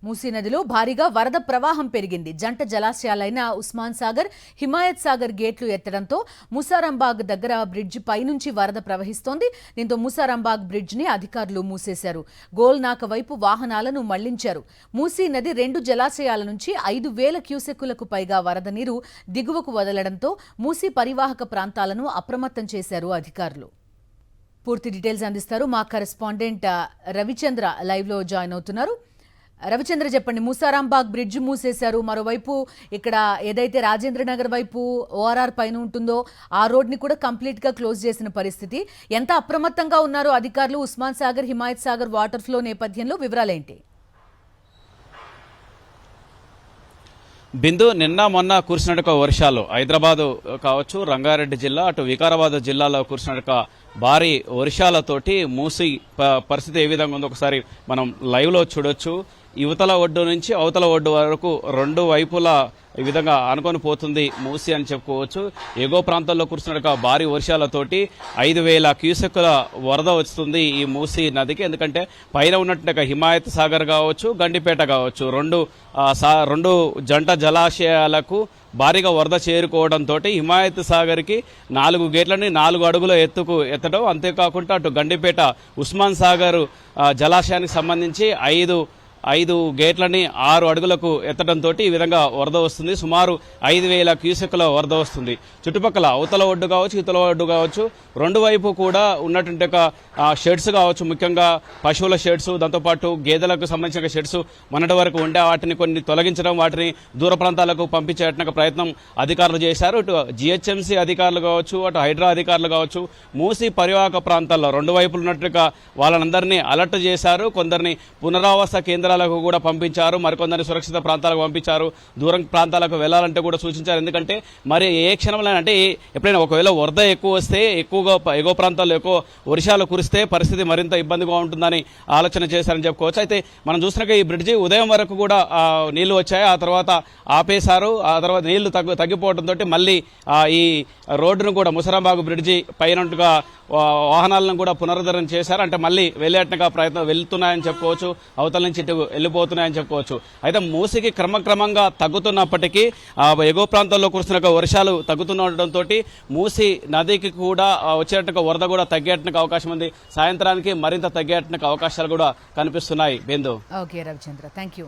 మూసీ నదిలో భారీగా వరద ప్రవాహం పెరిగింది. జంట జలాశయాలైన ఉస్మాన్ సాగర్, హిమాయత్ సాగర్ గేట్లు ఎత్తడంతో ముసారాంబాగ్ దగ్గర బ్రిడ్జ్ పైనుంచి వరద ప్రవహిస్తోంది. దీంతో ముసారాంబాగ్ బ్రిడ్జ్ ని అధికారులు మూసేశారు. గోల్నాక వైపు వాహనాలను మళ్లించారు. మూసీ నది 2 జలాశయాల నుంచి 5,000 క్యూసెక్కులకు పైగా వరద నీరు దిగువకు వదలడంతో మూసీ పరివాహక ప్రాంతాలను అప్రమత్తం చేశారు అధికారులు. పూర్తి డీటెయిల్స్ అందిస్తారు మా కరెస్పాండెంట్ రవిచంద్ర లైవ్ లో జాయిన్ అవుతున్నారు. రవిచంద్ర చెప్పండి, ముసారాంబాగ్ బ్రిడ్జ్ మూసేశారు. మరోవైపు ఇక్కడ ఏదైతే రాజేంద్రనగర్ వైపు ఓఆర్ఆర్ పైన ఉంటుందో ఆ రోడ్ ని కూడా కంప్లీట్ గా క్లోజ్ చేసిన పరిస్థితి. ఎంత అప్రమత్తంగా ఉన్నారు అధికారులు? ఉస్మాన్ సాగర్, హిమాయత్ సాగర్ వాటర్ ఫ్లో నేపథ్యంలో వివరాలేంటి? బిందు, నిన్న మొన్న కురిసినట్టుగా వర్షాలు హైదరాబాద్ కావచ్చు, రంగారెడ్డి జిల్లా, అటు వికారాబాద్ జిల్లాలో కురిసినట్టుగా భారీ వర్షాలతోటి మూసీ పరిస్థితి ఏ విధంగా ఉందో ఒకసారి మనం లైవ్ లో చూడొచ్చు. యువతల ఒడ్డు నుంచి అవతల ఒడ్డు వరకు 2 వైపులా ఈ విధంగా ఆనుకొని పోతుంది మూసీ అని చెప్పుకోవచ్చు. ఎగువ ప్రాంతాల్లో కురుస్తున్న భారీ వర్షాలతోటి 5,000 క్యూసెక్కుల వరద వస్తుంది ఈ మూసీ నదికి. ఎందుకంటే పైన ఉన్నట్టు హిమాయత్ సాగర్ కావచ్చు, గండిపేట కావచ్చు, రెండు జంట జలాశయాలకు భారీగా వరద చేరుకోవడంతో హిమాయత్ సాగర్కి 4 గేట్లని 4 అడుగుల ఎత్తడం, అంతేకాకుండా అటు గండిపేట ఉస్మాన్ సాగర్ జలాశయానికి సంబంధించి 5 గేట్లని 6 అడుగులకు ఎత్తడంతో ఈ విధంగా వరద వస్తుంది. సుమారు 5,000 క్యూసెక్కుల వరద వస్తుంది. చుట్టుపక్కల అవతల ఒడ్డు కావచ్చు, ఇతల ఒడ్డు కావచ్చు, 2 వైపు కూడా ఉన్నటువంటి షెడ్స్ కావచ్చు, ముఖ్యంగా పశువుల షెడ్స్, దాంతోపాటు గేదెలకు సంబంధించిన షెడ్స్ మొన్నటి వరకు ఉండే వాటిని కొన్ని తొలగించడం, వాటిని దూర ప్రాంతాలకు పంపించే ప్రయత్నం అధికారులు చేశారు. ఇటు జిహెచ్ఎంసీ అధికారులు కావచ్చు, అటు హైడ్రా అధికారులు కావచ్చు, మూసీ పరివాహక ప్రాంతాల్లో 2 వైపులు ఉన్నట్టుగా వాళ్ళందరినీ అలర్ట్ చేశారు. కొందరిని పునరావాస కేంద్రాలకు కూడా పంపించారు, మరికొందరిని సురక్షిత ప్రాంతాలకు పంపించారు. దూరం ప్రాంతాలకు వెళ్లాలంటే కూడా సూచించారు. ఎందుకంటే మరి ఏ క్షణంలో అంటే ఎప్పుడైనా ఒకవేళ వరద ఎక్కువ వస్తే, ఎక్కువగా ఎగువ ప్రాంతాల్లో ఎక్కువ వర్షాలు కురిస్తే పరిస్థితి మరింత ఇబ్బందిగా ఉంటుందని ఆలోచన చేశారని చెప్పుకోవచ్చు. అయితే మనం చూసినాక ఈ బ్రిడ్జి ఉదయం వరకు కూడా నీళ్లు వచ్చాయి, ఆ తర్వాత ఆపేశారు. ఆ తర్వాత నీళ్లు తగ్గిపోవడంతో మళ్ళీ ఈ రోడ్డును కూడా ముసారాంబాగ్ బ్రిడ్జి పైనట్టుగా వాహనాలను కూడా పునరుద్ధరణ చేశారు. అంటే మళ్ళీ వెళ్ళేట్టుగా ప్రయత్నం వెళ్తున్నాయని చెప్పుకోవచ్చు, అవతల నుంచి ఇటు వెళ్ళిపోతున్నాయని చెప్పుకోవచ్చు. అయితే మూసీకి క్రమక్రమంగా తగ్గుతున్నప్పటికీ ఎగువ ప్రాంతాల్లో కురుస్తున్న వర్షాలు తగ్గుతుండటంతో మూసీ నదికి కూడా వచ్చేట్టుగా వరద కూడా తగ్గేట్టుగా అవకాశం ఉంది. సాయంత్రానికి మరింత తగ్గేట్టుగా అవకాశాలు కూడా కనిపిస్తున్నాయి. Bindu. Okay Ravichandra, thank you.